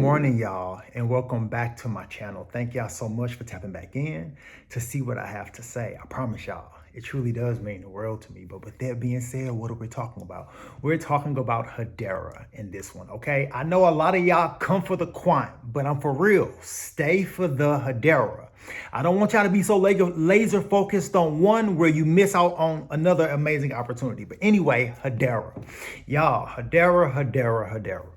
morning, y'all, and welcome back to my channel. Thank y'all so much for tapping back in to see what I have to say. I promise y'all, it truly does mean the world to me. But with that being said, what are we talking about? We're talking about Hedera in this one, okay? I know a lot of y'all come for the quant, but I'm for real. Stay for the Hedera. I don't want y'all to be so laser focused on one where you miss out on another amazing opportunity. But anyway, Hedera. Y'all, Hedera.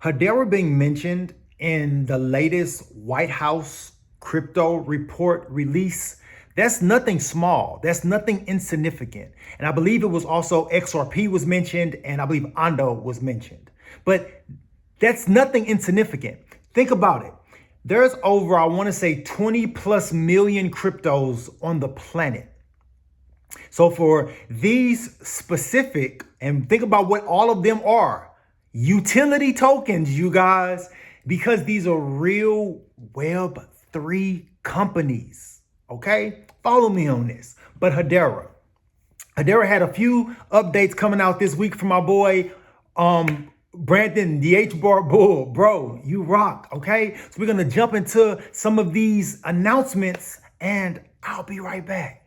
Hedera being mentioned in the latest White House crypto report release, that's nothing small. That's nothing insignificant. And I believe it was also XRP was mentioned, and I believe Ondo was mentioned. But that's nothing insignificant. Think about it. There's over, I want to say 20 plus million cryptos on the planet. So for these specific, and think about what all of them are, utility tokens, you guys, because these are real Web3 companies, okay? Follow me on this. But Hedera had a few updates coming out this week from my boy, Brandon, the HBAR Bull. Bro, you rock, okay? So we're gonna jump into some of these announcements and I'll be right back.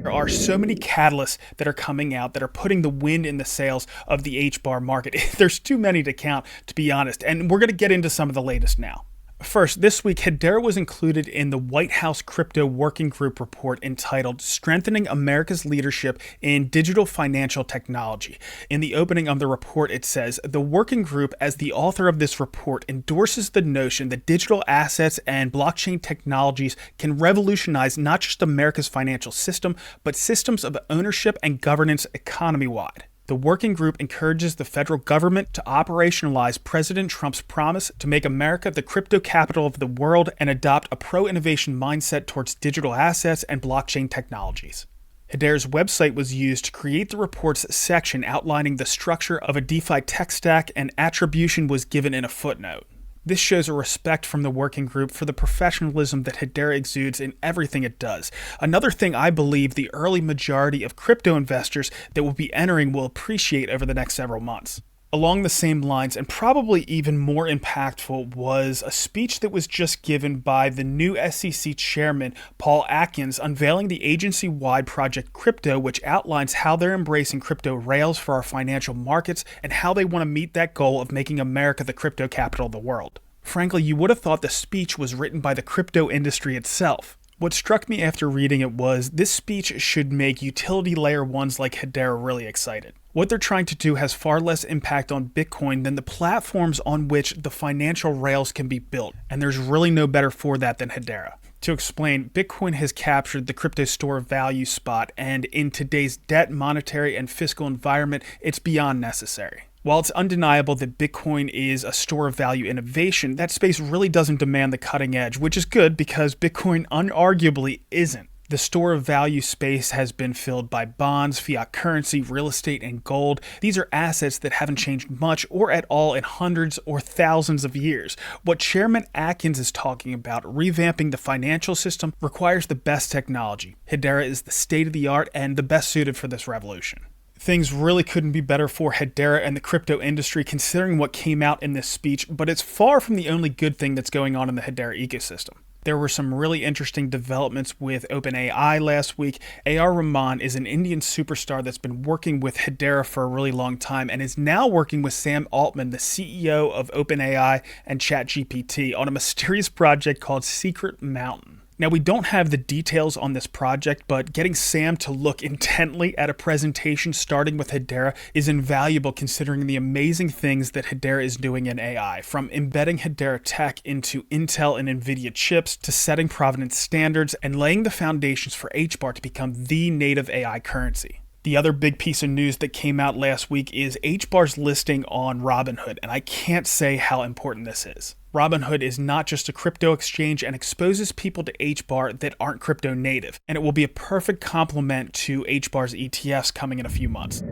There are so many catalysts that are coming out that are putting the wind in the sails of the HBAR market. There's too many to count, to be honest, and we're going to get into some of the latest now. First, this week, Hedera was included in the White House Crypto Working Group report entitled Strengthening America's Leadership in Digital Financial Technology. In the opening of the report, it says, the working group, as the author of this report, endorses the notion that digital assets and blockchain technologies can revolutionize not just America's financial system, but systems of ownership and governance economy-wide. The working group encourages the federal government to operationalize President Trump's promise to make America the crypto capital of the world and adopt a pro-innovation mindset towards digital assets and blockchain technologies. Hedera's website was used to create the report's section outlining the structure of a DeFi tech stack, and attribution was given in a footnote. This shows a respect from the working group for the professionalism that Hedera exudes in everything it does. Another thing I believe the early majority of crypto investors that will be entering will appreciate over the next several months. Along the same lines, and probably even more impactful, was a speech that was just given by the new SEC chairman, Paul Atkins, unveiling the agency-wide Project Crypto, which outlines how they're embracing crypto rails for our financial markets and how they want to meet that goal of making America the crypto capital of the world. Frankly, you would have thought the speech was written by the crypto industry itself. What struck me after reading it was this speech should make utility layer ones like Hedera really excited. What they're trying to do has far less impact on Bitcoin than the platforms on which the financial rails can be built, and there's really no better for that than Hedera. To explain, Bitcoin has captured the crypto store of value spot, and in today's debt, monetary, and fiscal environment, it's beyond necessary. While it's undeniable that Bitcoin is a store of value innovation, that space really doesn't demand the cutting edge, which is good because Bitcoin unarguably isn't. The store of value space has been filled by bonds, fiat currency, real estate, and gold. These are assets that haven't changed much or at all in hundreds or thousands of years. What Chairman Atkins is talking about, revamping the financial system, requires the best technology. Hedera is the state of the art and the best suited for this revolution. Things really couldn't be better for Hedera and the crypto industry considering what came out in this speech, but it's far from the only good thing that's going on in the Hedera ecosystem. There were some really interesting developments with OpenAI last week. A.R. Rahman is an Indian superstar that's been working with Hedera for a really long time and is now working with Sam Altman, the CEO of OpenAI and ChatGPT, on a mysterious project called Secret Mountain. Now, we don't have the details on this project, but getting Sam to look intently at a presentation starting with Hedera is invaluable considering the amazing things that Hedera is doing in AI, from embedding Hedera tech into Intel and NVIDIA chips to setting provenance standards and laying the foundations for HBAR to become the native AI currency. The other big piece of news that came out last week is HBAR's listing on Robinhood, and I can't say how important this is. Robinhood is not just a crypto exchange and exposes people to HBAR that aren't crypto native, and it will be a perfect complement to HBAR's ETFs coming in a few months.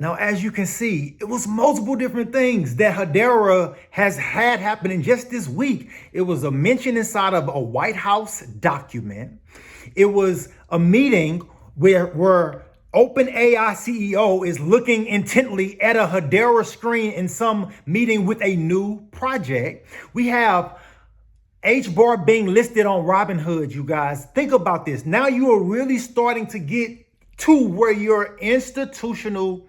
Now, as you can see, it was multiple different things that Hedera has had happening just this week. It was a mention inside of a White House document. It was a meeting where OpenAI CEO is looking intently at a Hedera screen in some meeting with a new project. We have HBAR being listed on Robinhood, you guys. Think about this. Now you are really starting to get to where your institutional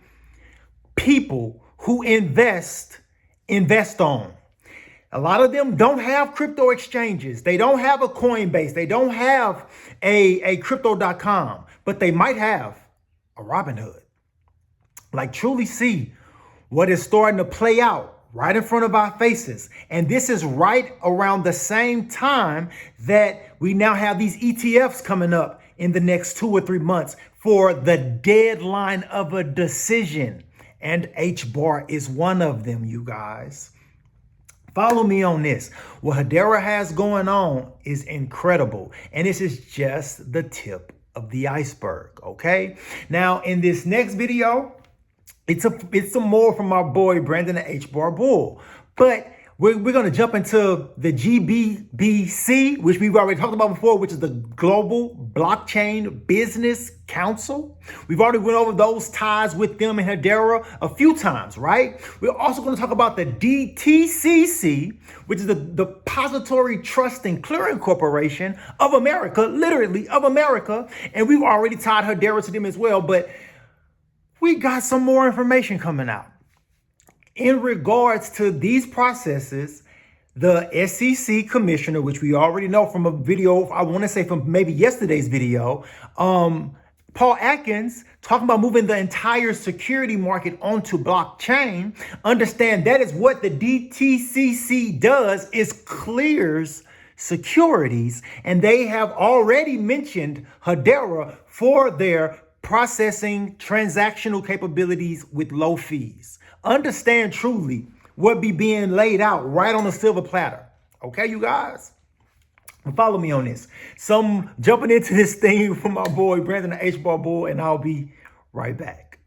people who invest on. A lot of them don't have crypto exchanges. They don't have a Coinbase. They don't have a crypto.com, but they might have a Robinhood. Like, truly see what is starting to play out right in front of our faces. And this is right around the same time that we now have these ETFs coming up in the next 2 or 3 months for the deadline of a decision. And HBAR is one of them, you guys. Follow me on this. What Hedera has going on is incredible. And this is just the tip of the iceberg, okay? Now, in this next video, it's some more from our boy, Brandon, the HBAR Bull. But we're going to jump into the GBBC, which we've already talked about before, which is the Global Blockchain Business Council. We've already went over those ties with them and Hedera a few times, right? We're also going to talk about the DTCC, which is the Depository Trust and Clearing Corporation of America, literally of America. And we've already tied Hedera to them as well, but we got some more information coming out. In regards to these processes, the SEC commissioner, which we already know from a video, I want to say from maybe yesterday's video, Paul Atkins, talking about moving the entire security market onto blockchain. Understand that is what the DTCC does, is clears securities. And they have already mentioned Hedera for their processing transactional capabilities with low fees. Understand truly what be being laid out right on a silver platter. Okay, you guys? Follow me on this. Some jumping into this thing from my boy, Brandon, the HBAR Bull, and I'll be right back.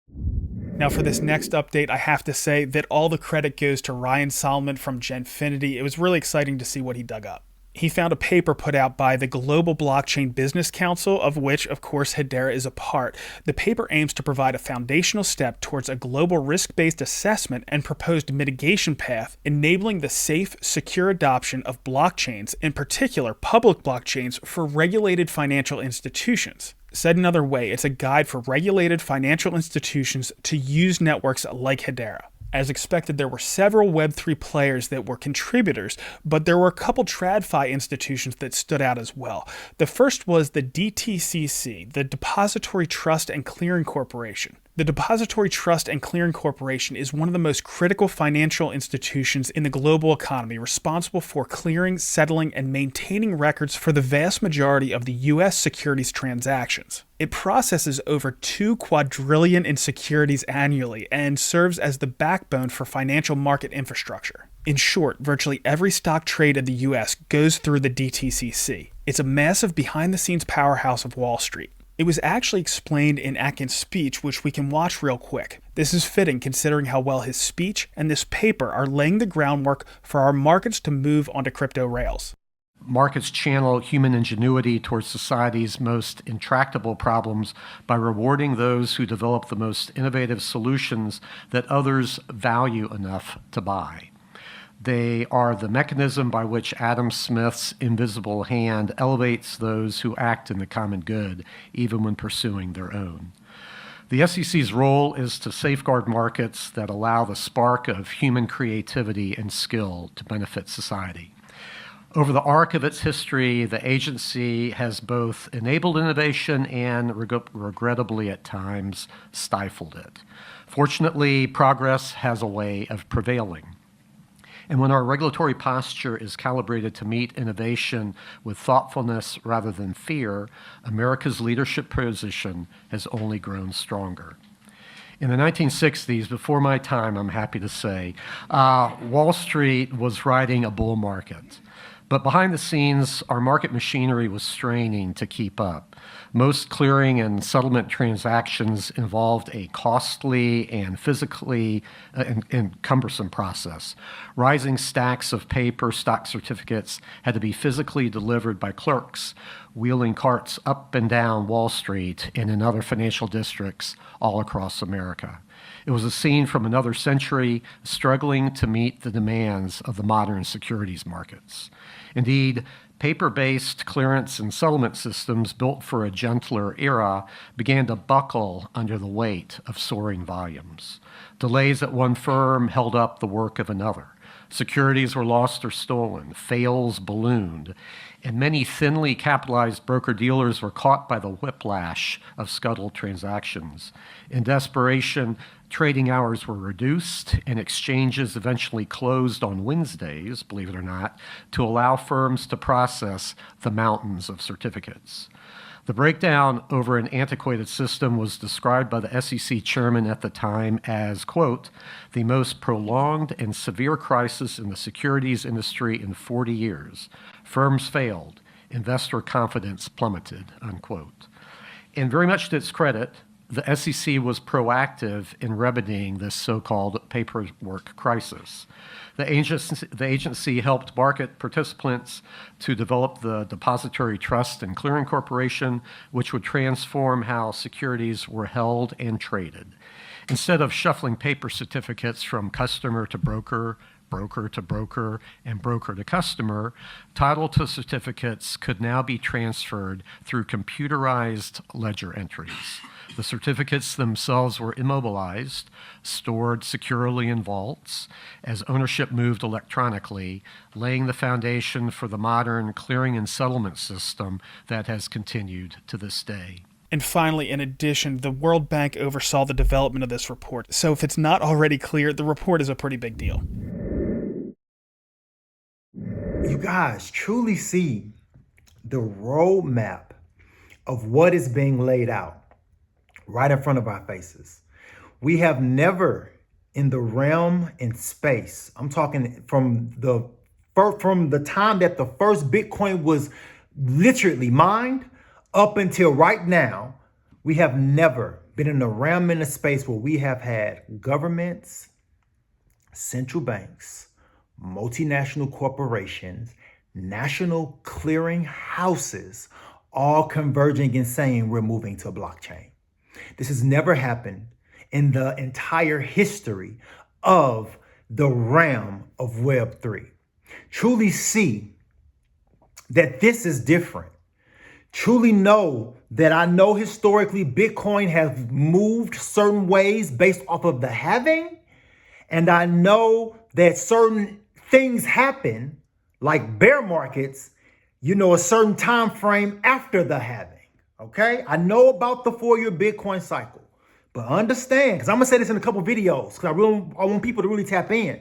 Now, for this next update, I have to say that all the credit goes to Ryan Solomon from Genfinity. It was really exciting to see what he dug up. He found a paper put out by the Global Blockchain Business Council, of which, of course, Hedera is a part. The paper aims to provide a foundational step towards a global risk-based assessment and proposed mitigation path, enabling the safe, secure adoption of blockchains, in particular public blockchains, for regulated financial institutions. Said another way, it's a guide for regulated financial institutions to use networks like Hedera. As expected, there were several Web3 players that were contributors, but there were a couple TradFi institutions that stood out as well. The first was the DTCC, the Depository Trust and Clearing Corporation. The Depository Trust and Clearing Corporation is one of the most critical financial institutions in the global economy, responsible for clearing, settling, and maintaining records for the vast majority of the U.S. securities transactions. It processes over 2 quadrillion in securities annually and serves as the backbone for financial market infrastructure. In short, virtually every stock trade in the U.S. goes through the DTCC. It's a massive behind-the-scenes powerhouse of Wall Street. It was actually explained in Atkins' speech, which we can watch real quick. This is fitting considering how well his speech and this paper are laying the groundwork for our markets to move onto crypto rails. Markets channel human ingenuity towards society's most intractable problems by rewarding those who develop the most innovative solutions that others value enough to buy. They are the mechanism by which Adam Smith's invisible hand elevates those who act in the common good, even when pursuing their own. The SEC's role is to safeguard markets that allow the spark of human creativity and skill to benefit society. Over the arc of its history, the agency has both enabled innovation and, regrettably at times, stifled it. Fortunately, progress has a way of prevailing. And when our regulatory posture is calibrated to meet innovation with thoughtfulness rather than fear, America's leadership position has only grown stronger. In the 1960s, before my time, I'm happy to say, Wall Street was riding a bull market. But behind the scenes, our market machinery was straining to keep up. Most clearing and settlement transactions involved a costly and physically and cumbersome process. Rising stacks of paper stock certificates had to be physically delivered by clerks, wheeling carts up and down Wall Street and in other financial districts all across America. It was a scene from another century, struggling to meet the demands of the modern securities markets. Indeed, paper-based clearance and settlement systems built for a gentler era began to buckle under the weight of soaring volumes. Delays at one firm held up the work of another. Securities were lost or stolen, fails ballooned, and many thinly capitalized broker-dealers were caught by the whiplash of scuttled transactions. In desperation, trading hours were reduced, and exchanges eventually closed on Wednesdays, believe it or not, to allow firms to process the mountains of certificates. The breakdown over an antiquated system was described by the SEC chairman at the time as, quote, the most prolonged and severe crisis in the securities industry in 40 years. Firms failed. Investor confidence plummeted, unquote. And very much to its credit, the SEC was proactive in remedying this so-called paperwork crisis. The agency helped market participants to develop the Depository Trust and Clearing Corporation, which would transform how securities were held and traded. Instead of shuffling paper certificates from customer to broker, broker to broker, and broker to customer, title to certificates could now be transferred through computerized ledger entries. The certificates themselves were immobilized, stored securely in vaults, as ownership moved electronically, laying the foundation for the modern clearing and settlement system that has continued to this day. And finally, in addition, the World Bank oversaw the development of this report. So if it's not already clear, the report is a pretty big deal. You guys truly see the roadmap of what is being laid out right in front of our faces. We have never in the realm and space, I'm talking from the time that the first Bitcoin was literally mined up until right now, we have never been in a realm and a space where we have had governments, central banks, multinational corporations, national clearing houses, all converging and saying we're moving to blockchain. This has never happened in the entire history of the realm of Web3. Truly see that this is different. Truly know that I know historically Bitcoin has moved certain ways based off of the halving. And I know that certain things happen, like bear markets, a certain time frame after the halving. Okay, I know about the 4-year Bitcoin cycle, but understand, because I'm gonna say this in a couple videos, because I want people to really tap in.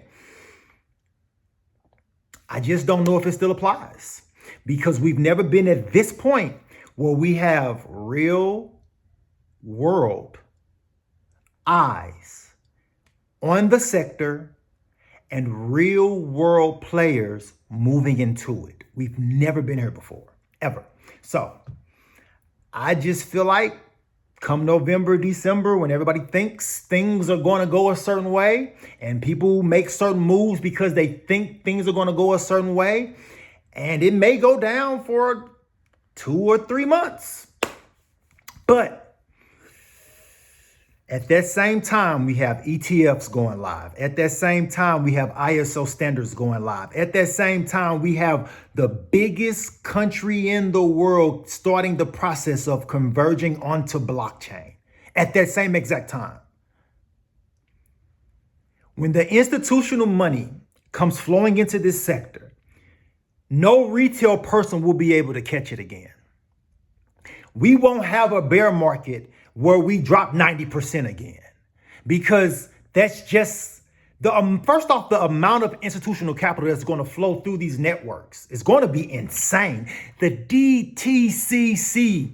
I just don't know if it still applies, because we've never been at this point where we have real world eyes on the sector and real world players moving into it. We've never been here before, ever. So I just feel like come November, December, when everybody thinks things are going to go a certain way and people make certain moves because they think things are going to go a certain way, and it may go down for 2 or 3 months. But at that same time, we have ETFs going live. At that same time, we have ISO standards going live. At that same time, we have the biggest country in the world starting the process of converging onto blockchain. At that same exact time. When the institutional money comes flowing into this sector, no retail person will be able to catch it again. We won't have a bear market where we drop 90% again, because that's just first off, the amount of institutional capital that's going to flow through these networks is going to be insane. The DTCC,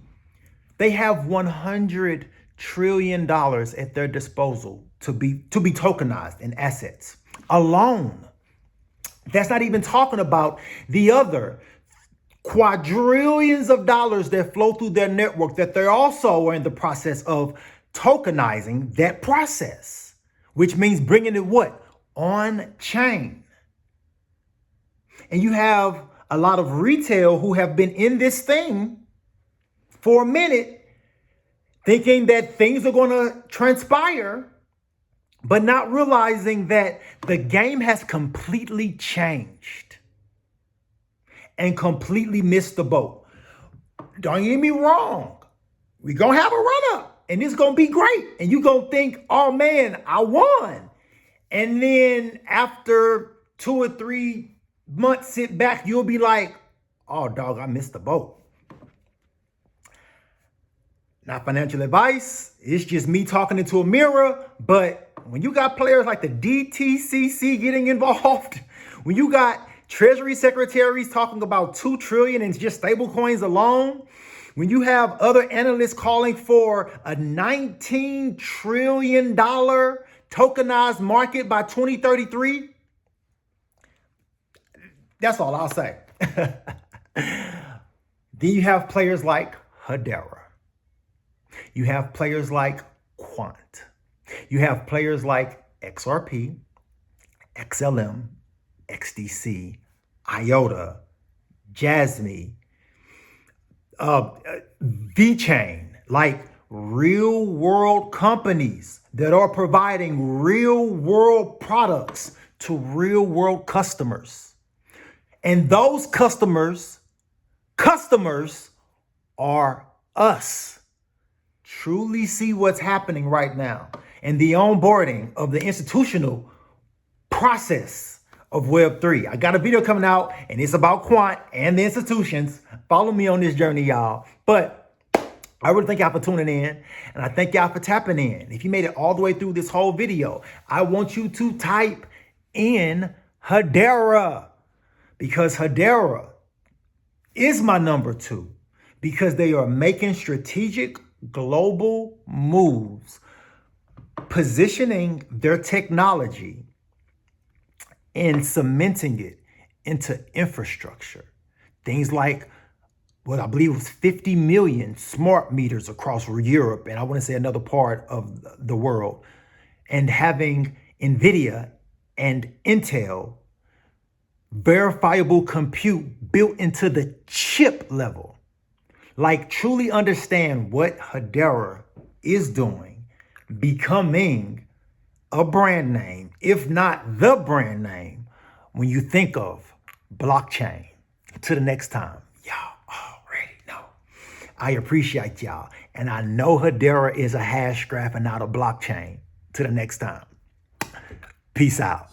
they have $100 trillion at their disposal to be tokenized in assets alone. That's not even talking about the other quadrillions of dollars that flow through their network that they also are in the process of tokenizing that process, which means bringing it what? On chain. And you have a lot of retail who have been in this thing for a minute, thinking that things are going to transpire, but not realizing that the game has completely changed and completely missed the boat. Don't get me wrong. We're going to have a run up and it's going to be great. And you're going to think, oh man, I won. And then after 2 or 3 months sit back, you'll be like, oh dog, I missed the boat. Not financial advice. It's just me talking into a mirror. But when you got players like the DTCC getting involved, when you got Treasury secretaries talking about 2 trillion in just stable coins alone, when you have other analysts calling for a $19 trillion tokenized market by 2033, that's all I'll say. Then you have players like Hedera. You have players like Quant. You have players like XRP, XLM, XDC, IOTA, Jasmy, VeChain, like real world companies that are providing real world products to real world customers. And those customers are us. Truly see what's happening right now and the onboarding of the institutional process of Web3. I got a video coming out and it's about Quant and the institutions. Follow me on this journey, y'all. But I really thank y'all for tuning in and I thank y'all for tapping in. If you made it all the way through this whole video, I want you to type in Hedera, because Hedera is my number 2, because they are making strategic global moves, positioning their technology and cementing it into infrastructure. Things like what I believe was 50 million smart meters across Europe, and I want to say another part of the world, and having NVIDIA and Intel verifiable compute built into the chip level. Like, truly understand what Hedera is doing, becoming a brand name, if not the brand name, when you think of blockchain. Till the next time, y'all already know. I appreciate y'all. And I know Hedera is a hash graph and not a blockchain. Till the next time. Peace out.